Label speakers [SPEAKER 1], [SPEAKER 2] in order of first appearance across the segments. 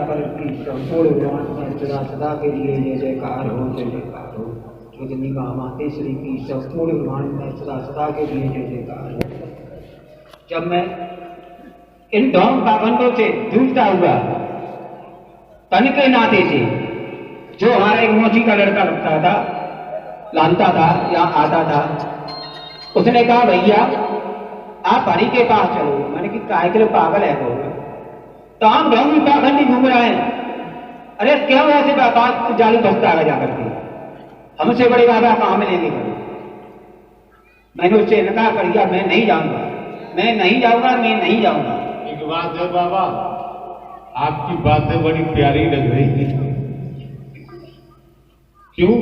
[SPEAKER 1] पर की संपूर्ण विराट में सदा सदा के लिए जय जयकार हो, जय जयकार हो। रजनी का माते श्री की संपूर्ण विराट में सदा सदा के लिए जय जयकार हो। जब मैं इन ढोंग पाबंदों से जूझता हुआ तन के नाते से, जो हमारा एक मौसी का लड़का लगता था, लानता था या आता था, उसने कहा भैया आप हरि के पास चलो। मैंने कि काय के लिए पागल है वो, तो हम ढोंगी पाखंडी घूम रहे हैं। अरे क्यों ऐसे बात जाली फंसता है जाकर के, हमसे बड़े बाबा कहाँ मिलेंगे। मैंने उससे इनकार कर दिया, मैं नहीं जाऊंगा, मैं नहीं जाऊंगा, मैं नहीं जाऊंगा।
[SPEAKER 2] एक बात है बाबा, आपकी बातें बड़ी प्यारी लग रही थी। क्यों?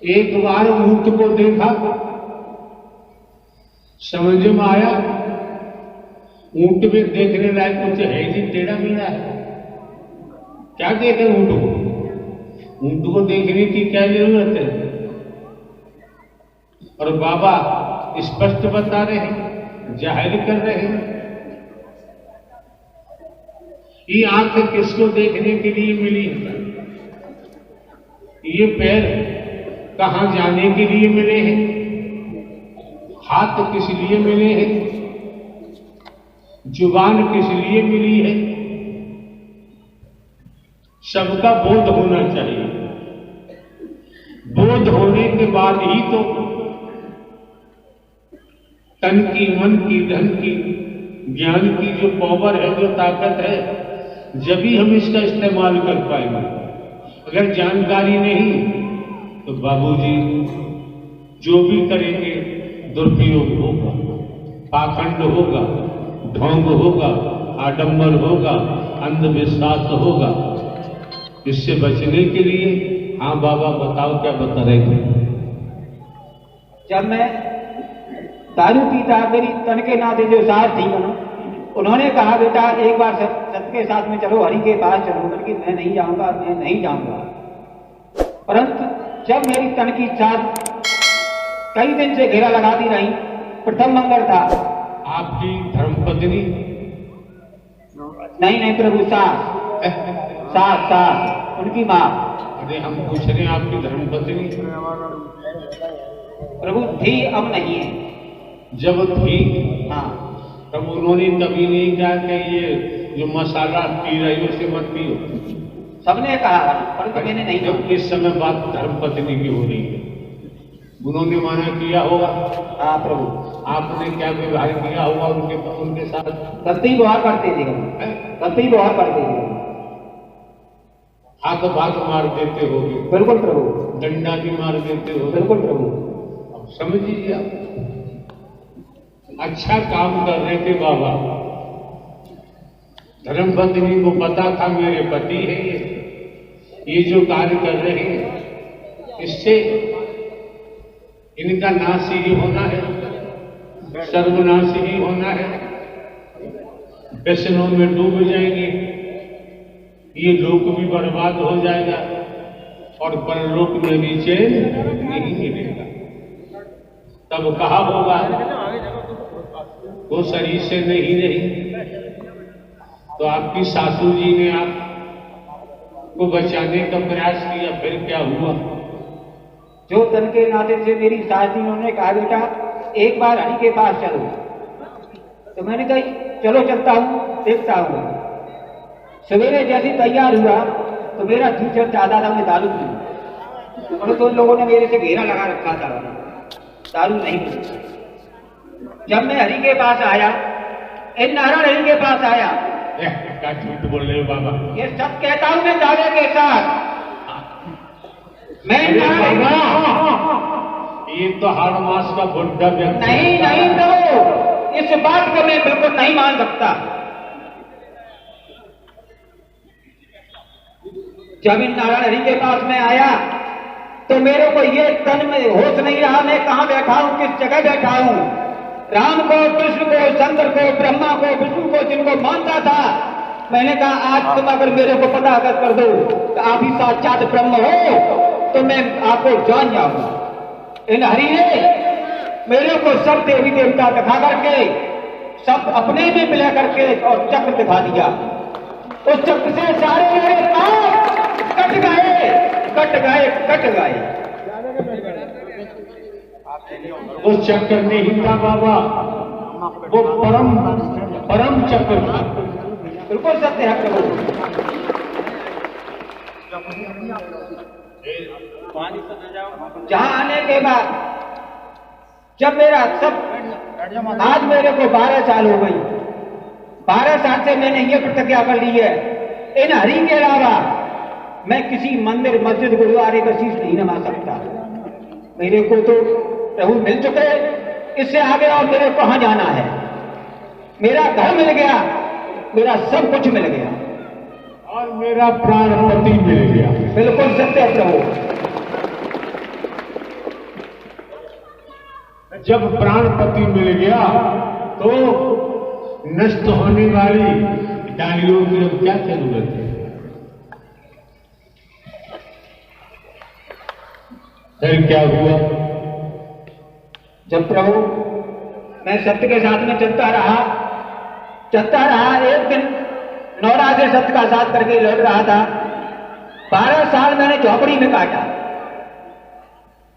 [SPEAKER 2] एक बार ऊंट को देखा, समझ में आया ऊंट में देखने लायक कुछ है नहीं, टेढ़ा मेढ़ा है। क्या देखे ऊंट को? ऊंट को देखने की क्या जरूरत है? और बाबा स्पष्ट बता रहे हैं, जाहिर कर रहे हैं। ये आंख किसको देखने के लिए मिली है? ये पैर कहां जाने के लिए मिले हैं? हाथ किस लिए मिले हैं? जुबान किस लिए मिली है? सबका बोध होना चाहिए। बोध होने के बाद ही तो तन की, मन की, धन की, ज्ञान की जो पावर है, जो ताकत है, जब ही हम इसका इस्तेमाल कर पाएंगे। अगर जानकारी नहीं तो बाबूजी जो भी करेंगे दुरुपयोग होगा, पाखंड होगा, ढोंग होगा, आडंबर होगा, अंधविश्वास होगा। इससे बचने के लिए हाँ बाबा बताओ क्या बता रहे थे?
[SPEAKER 1] जब मैं दारू पीता, मेरी तन के नाते जो साथ थी उन्होंने कहा बेटा एक बार सत्य के साथ में चलो, हरि के पास चलो। बल्कि मैं नहीं जाऊंगा, मैं नहीं जाऊंगा। परंतु जब मेरी तन की साथ कई दिन से घेरा लगाती रही, प्रथम मंगल था।
[SPEAKER 2] आपकी धर्मपत्नी?
[SPEAKER 1] नहीं प्रभु, सास उनकी माँ।
[SPEAKER 2] अरे हम पूछ रहे हैं आपकी धर्मपत्नी?
[SPEAKER 1] प्रभु थी, अब नहीं है।
[SPEAKER 2] जब थी
[SPEAKER 1] हाँ,
[SPEAKER 2] तब उन्होंने कभी नहीं कहा कि ये जो मसाला पी रही हो उसे मत पियो?
[SPEAKER 1] सबने कहा, परंतु मैंने नहीं।
[SPEAKER 2] जब इस समय बात धर्मपत्नी की हो रही है, उन्होंने माना किया होगा।
[SPEAKER 1] हाँ प्रभु।
[SPEAKER 2] आपने क्या व्यवहार किया होगा उनके साथ?
[SPEAKER 1] गलती व्यवहार करते थे, गलती व्यवहार करते थे।
[SPEAKER 2] हाथ बात मार देते होगे?
[SPEAKER 1] बिल्कुल प्रभु।
[SPEAKER 2] डंडा भी मार देते हो?
[SPEAKER 1] बिल्कुल प्रभु।
[SPEAKER 2] अब समझिए आप, अच्छा काम कर रहे थे बाबा। धर्मपत्नी को पता था मेरे पति है ये जो कार्य कर रहे हैं, इससे इनका नाश ही होना है, सर्वनाश ही होना है। व्यसनों में डूब जाएंगे, ये लोक भी बर्बाद हो जाएगा और परलोक में भी चैन नहीं मिलेगा। तब कहा होगा वो शरीर से नहीं रही। तो आपकी सासू जी ने आपको बचाने का प्रयास किया, फिर क्या हुआ?
[SPEAKER 1] जो तन के नाते से मेरी सास जी, उन्होंने कहा बेटा एक बार हरि के पास चलो। तो मैंने कहा चलो चलता हूँ, देखता हूँ। सवेरे जैसे तैयार हुआ तो मेरा टीचर चाहता था मैं दारू पी, और तो लोगों ने मेरे से घेरा लगा रखा था, दारू नहीं पी। जब मैं हरि के पास आया, इन नारायण हरि के पास आया,
[SPEAKER 2] क्या झूठ बोल रहे हो बाबा?
[SPEAKER 1] ये सब कहता हूं मैं दावे के साथ। मैं
[SPEAKER 2] ये तो हाड़ मास का बुढ़ा व्यक्ति
[SPEAKER 1] नहीं प्रभु, इस बात को मैं बिल्कुल नहीं मान सकता। जब इन नारायण हरि के पास में आया तो मेरे को ये तन में होश नहीं रहा, मैं कहां बैठा हूं, किस जगह बैठा हूं। राम को, कृष्ण को, शंकर को, ब्रह्मा को, विष्णु को जिनको मानता था, मैंने कहा आज तुम अगर मेरे को पता अगर कर दो तो आप ही साक्षात ब्रह्म हो तो मैं आपको जान जाऊंगा। इन हरि ने मेरे को सब देवी देवता दिखा करके, सब अपने में मिला करके और चक्र दिखा दिया। उस चक्र से सारे मेरे पाप कट गए, कट गए, कट गए।
[SPEAKER 2] उस चक्कर नहीं था बाबा, वो परम परम चक्र था।
[SPEAKER 1] बिल्कुल सत्य है प्रभु। जहां आने के बाद जब मेरा सब, आज मेरे को 12 साल हो गई, 12 साल से मैंने ये प्रतिज्ञा कर ली है, इन हरि के अलावा मैं किसी मंदिर मस्जिद गुरुद्वारे का शीश नहीं नवा सकता। मेरे को तो प्रभु मिल चुके, इससे आगे और मेरे को कहां जाना है। मेरा घर मिल गया, मेरा सब कुछ मिल गया
[SPEAKER 2] और मेरा प्राणपति मिल गया।
[SPEAKER 1] बिल्कुल सत्य है प्रभु।
[SPEAKER 2] जब प्राणपति मिल गया तो नष्ट होने वाली डालियों की अब क्या जरूरत है। फिर क्या हुआ?
[SPEAKER 1] जब प्रभु मैं सत्य के साथ में चलता रहा, एक दिन नौरा से सत्य का साथ करके लौट रहा था। 12 साल मैंने झोपड़ी में काटा।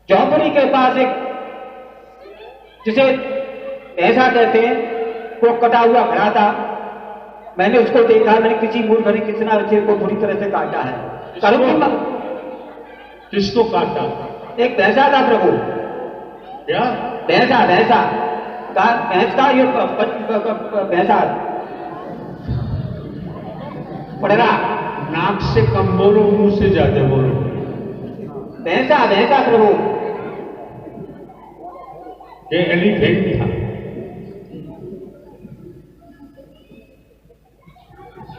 [SPEAKER 1] झोपड़ी के पास एक, जिसे ऐसा कहते हैं, वो कटा हुआ खड़ा था। मैंने उसको देखा, मैंने किसी मूर्ख ने कितना बच्चे को बुरी तरह से काटा है।
[SPEAKER 2] किसको काटा?
[SPEAKER 1] एक भैंसा था प्रभु।
[SPEAKER 2] क्या?
[SPEAKER 1] भैंसा, भैंसा भैंस का ये भैंसा पड़ेगा।
[SPEAKER 2] नाक से कम बोलो, मुंह से ज्यादा बोलो।
[SPEAKER 1] भैंसा, भैंसा प्रभु।
[SPEAKER 2] ये एलिफेंट था।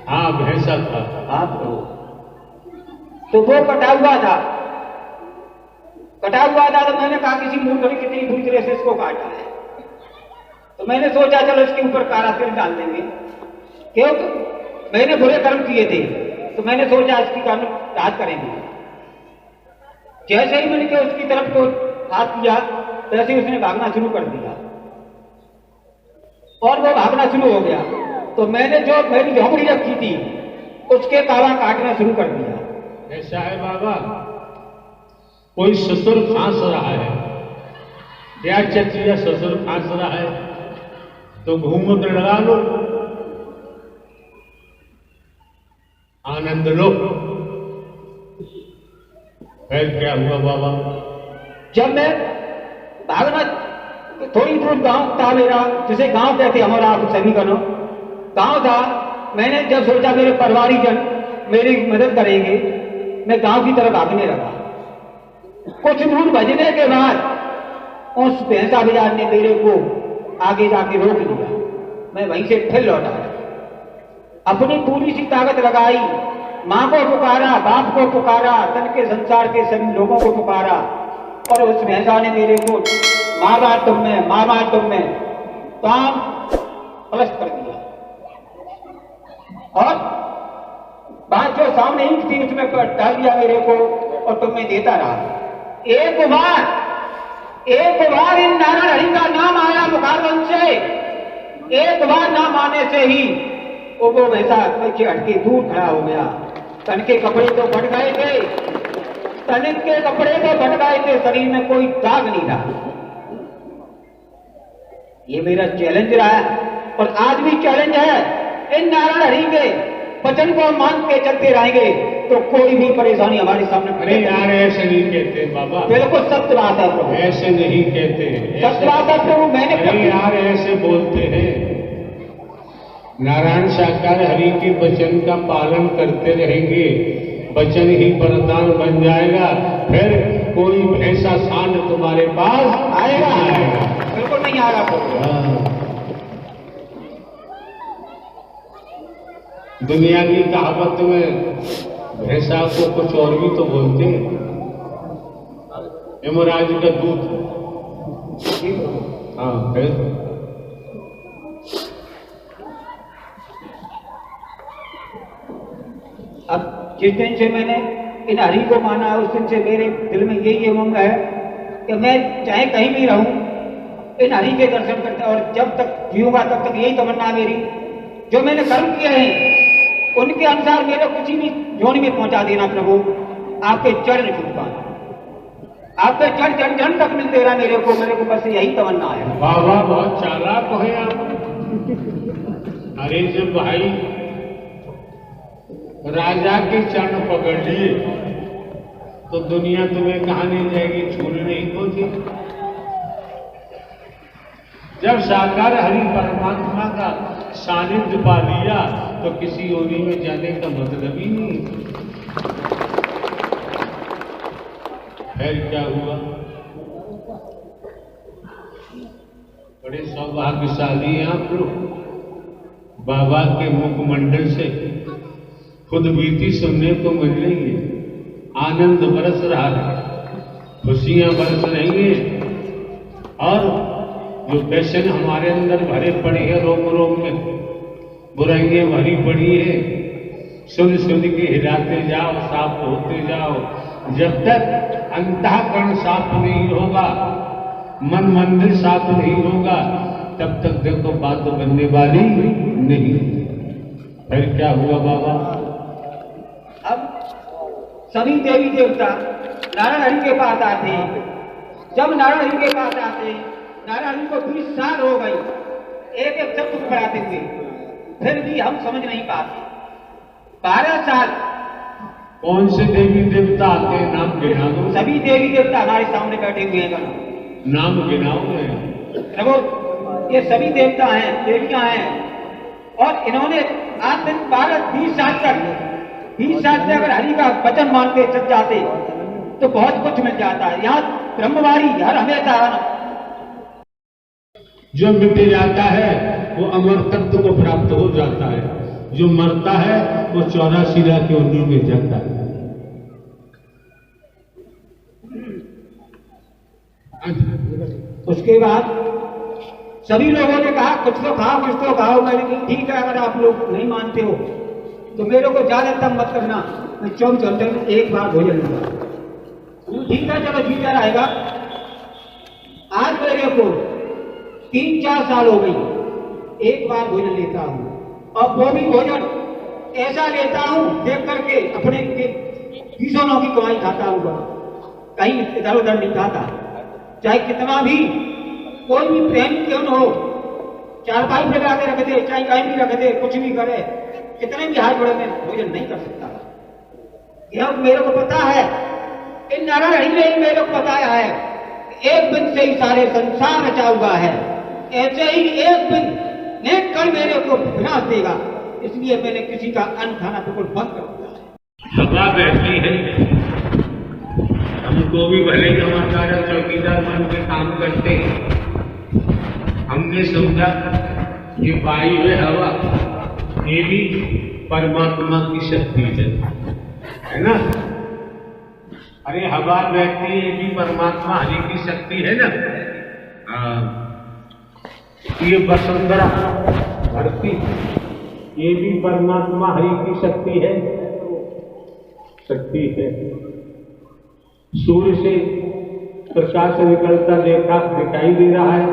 [SPEAKER 2] हाँ, भैंसा था।
[SPEAKER 1] हाँ प्रभु। तो वो कटा हुआ था, तो मैंने कहा किसी मूर्ख ने कितनी बुरी तरह से इसको काटा है। तो मैंने सोचा चलो इसके ऊपर काला तिल डाल देंगे, क्योंकि मैंने बुरे कर्म किए थे, तो मैंने सोचा इसकी कर्म राज करेंगे। जैसे ही मैंने उसकी तरफ को हाथ किया, तैसे ही उसने भागना शुरू कर दिया और वो भागना शुरू हो गया। तो मैंने जो मेरी झोपड़ी रखी थी उसके कावा काटना शुरू कर दिया।
[SPEAKER 2] ऐसा है बाबा, कोई ससुर फांस रहा है या चचिया ससुर फांस रहा है तो घूंघट लगा लो, आनंद लो। फिर क्या हुआ बाबा?
[SPEAKER 1] जब मैं भागना, थोड़ी दूर गांव था मेरा, जिसे गांव कहते हमारा, आप सभी का गांव था। मैंने जब सोचा मेरे परिवारीजन मेरी मदद करेंगे, मैं गांव की तरफ भागने लगा। कुछ दूर भजने के बाद उस भैंसा बाजार ने मेरे को आगे जाके रोक लिया। मैं वहीं से फिर लौटा, अपनी पूरी सी ताकत लगाई, मां को पुकारा, बाप को पुकारा, तन के संसार के सभी लोगों को पुकारा, और उस भैंसा ने मेरे को मारा तुम में, मारा तुम में, काम पलट कर दिया। और बात जो सामने ही थी उसमें डाल दिया मेरे को, और तुम में देता रहा। एक बार इन नारायण हरि का नाम आया मुखारबंद से, एक बार नाम आने से ही वो वैसा पीछे हटके दूर खड़ा हो गया। तन के कपड़े तो फट गए थे, तनिक के कपड़े तो फट गए थे, शरीर में कोई दाग नहीं था। ये मेरा चैलेंज रहा है और आज भी चैलेंज है। इन नारायण हरि के वचन को मान के चलते रहेंगे तो कोई भी परेशानी हमारे सामने
[SPEAKER 2] अरे यार, ऐसे नहीं कहते बाबा।
[SPEAKER 1] बिल्कुल सत्य बात है प्रभु,
[SPEAKER 2] ऐसे नहीं कहते।
[SPEAKER 1] सत्य बात है प्रभु। मैंने
[SPEAKER 2] अरे यार, ऐसे बोलते हैं। नारायण साकार हरि के वचन का पालन करते रहेंगे, वचन ही वरदान बन जाएगा। फिर कोई भैंसा सांड तुम्हारे पास आएगा?
[SPEAKER 1] बिल्कुल नहीं आएगा प्रभु।
[SPEAKER 2] दुनिया की कहावत में भैंसा को कुछ और भी तो बोलते हैं, यमराज का दूध। हाँ, फिर
[SPEAKER 1] अब जिस दिन से मैंने इन हरि को माना, उस दिन से मेरे दिल में यही उमंग है कि मैं चाहे कहीं भी रहूं, इन हरि के दर्शन करता, और जब तक जीऊंगा तब तक यही तमन्ना मेरी, जो मैंने कर्म किए हैं उनके अनुसार मेरे किसी भी जोन में पहुंचा देना प्रभु। आपके चरण छूटा, आपके चरण जन तक मिल देना मेरे को बस यही तमन्ना है।
[SPEAKER 2] बाबा बहुत चालाक है आप। अरे जब भाई राजा के चरण पकड़ लिए तो दुनिया तुम्हें कहाँ नहीं जाएगी, छूने ही तो थी। जब साकार हरि परमात्मा का सानिध्य पा लिया तो किसी योनि में जाने का मतलब ही नहीं। फिर क्या हुआ? बड़े सौभाग्यशाली हैं आप लोग। बाबा के मुखमंडल से खुद बीती सुनने को मिल रही है। आनंद बरस रहा है, खुशियां बरस रही हैं, और जो पैशन हमारे अंदर भरे पड़े हैं रोम रोम में, बुराइयां भरी पड़ी है, सुन सुन के हिलाते जाओ, साफ होते जाओ। जब तक अंतःकरण साफ नहीं होगा, मन मंदिर साफ नहीं होगा, तब तक देखो बात बनने वाली नहीं। फिर क्या हुआ बाबा?
[SPEAKER 1] अब सभी देवी देवता नारायण हरि के पास आते हैं। जब नारायण हरि के पास आते हैं, नारायण हरि को 20 साल हो गई एक एक शब्द पढ़ाते हुए, फिर भी हम समझ नहीं पाते। 12 साल।
[SPEAKER 2] कौन से देवी देवता आते हैं, नाम गिना दो।
[SPEAKER 1] सभी देवी देवता हमारे सामने बैठे हुए हैं।
[SPEAKER 2] नाम गिनाओ
[SPEAKER 1] प्रभु, ये सभी देवता हैं, देवियां हैं, और इन्होंने आज दिन 20 साल तक अगर हरि का वचन मान के चल जाते तो बहुत कुछ मिल जाता है। यहाँ ब्रह्मवारी हर हमेशा
[SPEAKER 2] जो मिट जाता है वो अमर तत्व को प्राप्त हो जाता है, जो मरता है वो 84 लाख योनियों में जाता है।
[SPEAKER 1] उसके बाद सभी लोगों ने कहा कुछ तो खाओ, कुछ तो खाओ। मैंने कहा ठीक है, अगर आप लोग नहीं मानते हो तो मेरे को ज्यादा तंग मत करना, मैं 24 घंटे में एक बार भोजन लूंगा। ठीक है, चलो जीता रहेगा। आज मेरे को 3-4 साल हो गई, एक बार भोजन लेता हूँ, और वो भी भोजन ऐसा लेता हूँ देख करके अपने 20 की कमाई खाता हूँ, कहीं इधर उधर नहीं खाता। चाहे कितना भी कोई भी प्रेम क्यों न हो, चारपाई लगा के रख दे, चाहे कहीं भी रख दे, कुछ भी करे, कितने भी हाथ बड़े में भोजन नहीं कर सकता। यह मेरे को पता है, इन नारायण हरि ने मेरे को बताया है, एक बिन से ही सारे संसार रचा हुआ है। ऐसे ही एक बिन नेक कर मेरे को विनाश देगा, इसलिए मैंने किसी का अन्न खाना बिल्कुल बंद कर दिया।
[SPEAKER 2] हवा बहती है, हमको भी भले जमादार चौकीदार बन के काम करते हैं। हमने समझा कि वायु है, हवा, ये भी परमात्मा की शक्ति है ना? अरे हवा बहती है, ये भी परमात्मा हरि की शक्ति है ना? ये वसुंधरा धरती, ये भी परमात्मा हरि की शक्ति है। सूर्य से प्रकाश निकलता दिखाई दे रहा है,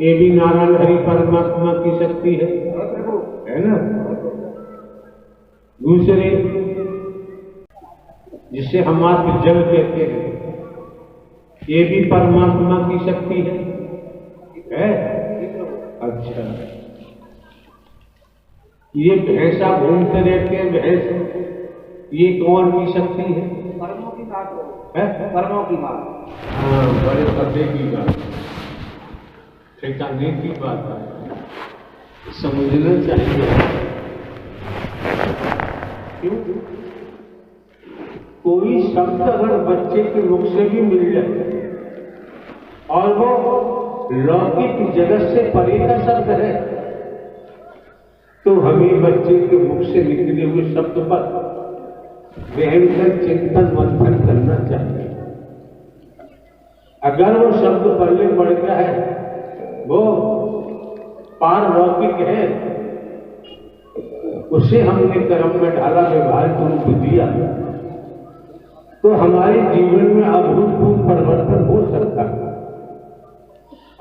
[SPEAKER 2] ये भी नारायण हरि परमात्मा की शक्ति है ना? दूसरे जिसे हम आप जल कहते हैं, ये भी परमात्मा की शक्ति है? अच्छा, ये भैंसा घूमते रहते हैं, भैंस, ये कौन की शक्ति है?
[SPEAKER 1] कर्मों की बात
[SPEAKER 2] है,
[SPEAKER 1] कर्मों की बात।
[SPEAKER 2] हाँ, बड़े पर्दे की बात, ठिकाने की बात है, समझना चाहिए। क्यों? कोई शब्द अगर बच्चे के मुख से भी मिल जाए और वो लौकिक जगत से परे का शब्द है, तो हमें बच्चे के मुख से निकले हुए शब्द पर गहनकर चिंतन मंथन करना चाहिए। अगर वो शब्द पल्ले पड़ गया है, वो पारलौकिक है, उसे हमने कर्म में ढाला, व्यवहारिक रूप दिया, तो हमारे जीवन में अभूतपूर्व परिवर्तन हो सकता है।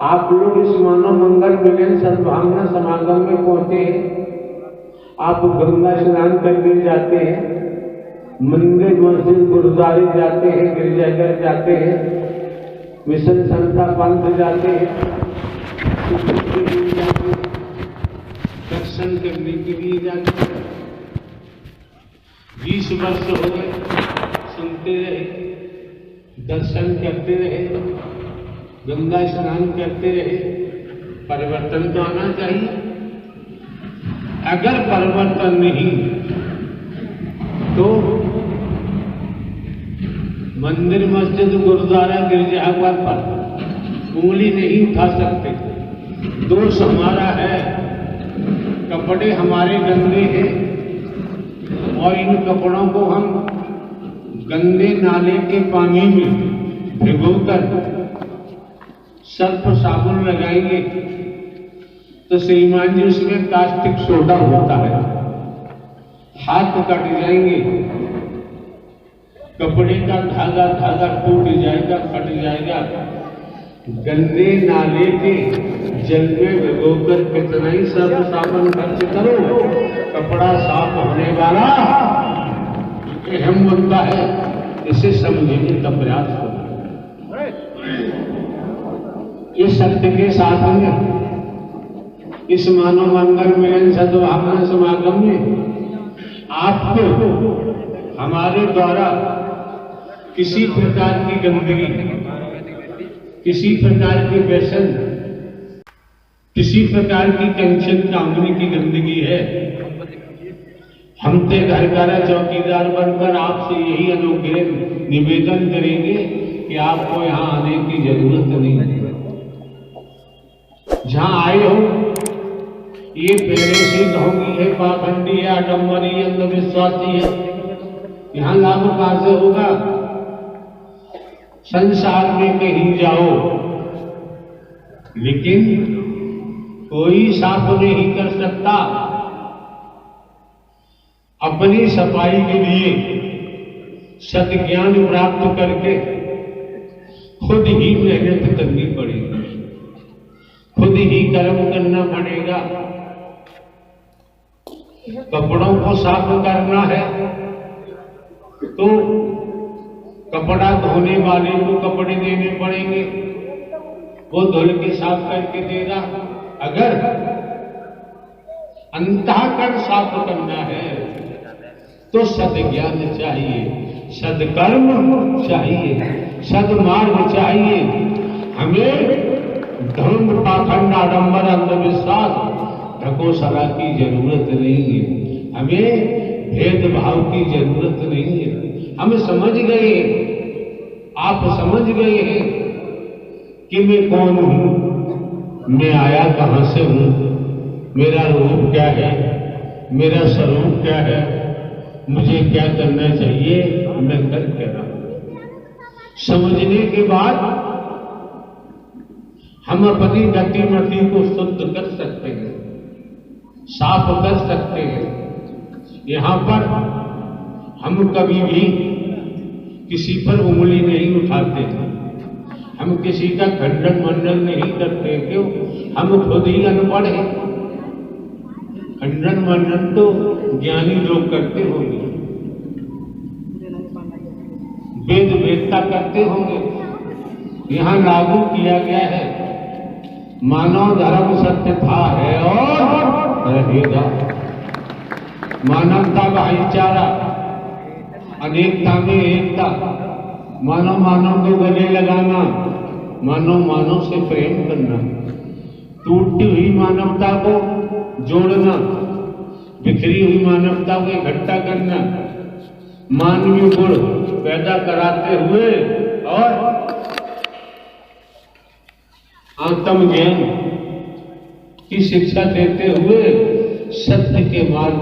[SPEAKER 2] आप लोग इस मानव मंगल मिलन सद्भावना समागम में पहुंचे हैं, आप गंगा स्नान करने जाते हैं, मंदिर मस्जिद गुरुद्वारे जाते हैं, गिरजाघर जाते हैं, मिशन संस्था पंथ जाते हैं, दर्शन करने के लिए जाते हैं। 20 वर्ष हो गए, सुनते रहे, दर्शन करते रहे, गंगा स्नान करते रहे, परिवर्तन तो आना चाहिए। अगर परिवर्तन नहीं तो मंदिर मस्जिद गुरुद्वारा गिरजाघर पर उंगली नहीं उठा सकते। दोष हमारा है, कपड़े हमारे गंदे हैं और इन कपड़ों को हम गंदे नाले के पानी में भिगोकर सर्फ साबुन लगाएंगे तो श्रीमान जी उसमें कास्टिक सोडा होता है, हाथ कट जाएंगे, कपड़े का धागा धागा टूट जाएगा, फट जाएगा। गंदे नाले के जल में भिगोकर कितना ही सर्फ साबुन खर्च करो, कपड़ा साफ होने वाला अहम मुद्दा है, इसे समझने का प्रयास करो। ये सत्य के साथ में इस मानव मंगल मिलन सद्भावना समागम में आपको हमारे द्वारा किसी प्रकार की गंदगी, किसी प्रकार की व्यसन, किसी प्रकार की टेंशन कामने की गंदगी है, हम ते घर का चौकीदार बनकर आपसे यही अनुग्रह निवेदन करेंगे कि आपको यहाँ आने की जरूरत नहीं है। जहाँ आए हो ये पहले से ढोंगी है, पाखंडी है, आडम्बरी, अंधविश्वासी है, यहाँ लाभ कहां से होगा? संसार में कहीं जाओ लेकिन कोई साफ नहीं कर सकता। अपनी सफाई के लिए सद्ज्ञान प्राप्त करके खुद ही मेहनत करनी पड़ेगी, खुद ही कर्म करना पड़ेगा। कपड़ों को साफ करना है तो कपड़ा धोने वाले को कपड़े देने पड़ेंगे, वो धुल के साफ करके देगा। अगर अंतःकरण साफ करना है तो सद्ज्ञान चाहिए, सद्कर्म चाहिए, सद्मार्ग चाहिए। हमें धर्म, पाखंड, आडंबर, अंधविश्वास, ढकोसला की जरूरत नहीं है, हमें भेदभाव की जरूरत नहीं है। हम समझ गए, आप समझ गए हैं कि मैं कौन हूं, मैं आया कहां से हूं, मेरा रूप क्या है, मेरा स्वरूप क्या है, मुझे क्या करना चाहिए, मैं कर क्या रहा हूं। समझने के बाद हम अपनी गतिमति को शुद्ध कर सकते हैं, साफ कर सकते हैं। यहां पर हम कभी भी किसी पर उंगली नहीं उठाते, हम किसी का खंडन मंडन नहीं करते। क्यों? हम खुद ही अनपढ़ हैं। खंडन मंडन तो ज्ञानी लोग करते होंगे, वेद वेदता करते होंगे। यहाँ लागू किया गया है, मानव धर्म सत्य था, है और रहेगा। मानवता भाईचारा, अनेकता में एकता, मानव मानव को गले लगाना, मानव मानव से प्रेम करना, टूटी हुई मानवता को जोड़ना, बिखरी हुई मानवता को इकट्ठा करना, मानवीय गुण पैदा कराते हुए और आत्मज्ञान की शिक्षा देते हुए सत्य के मार्ग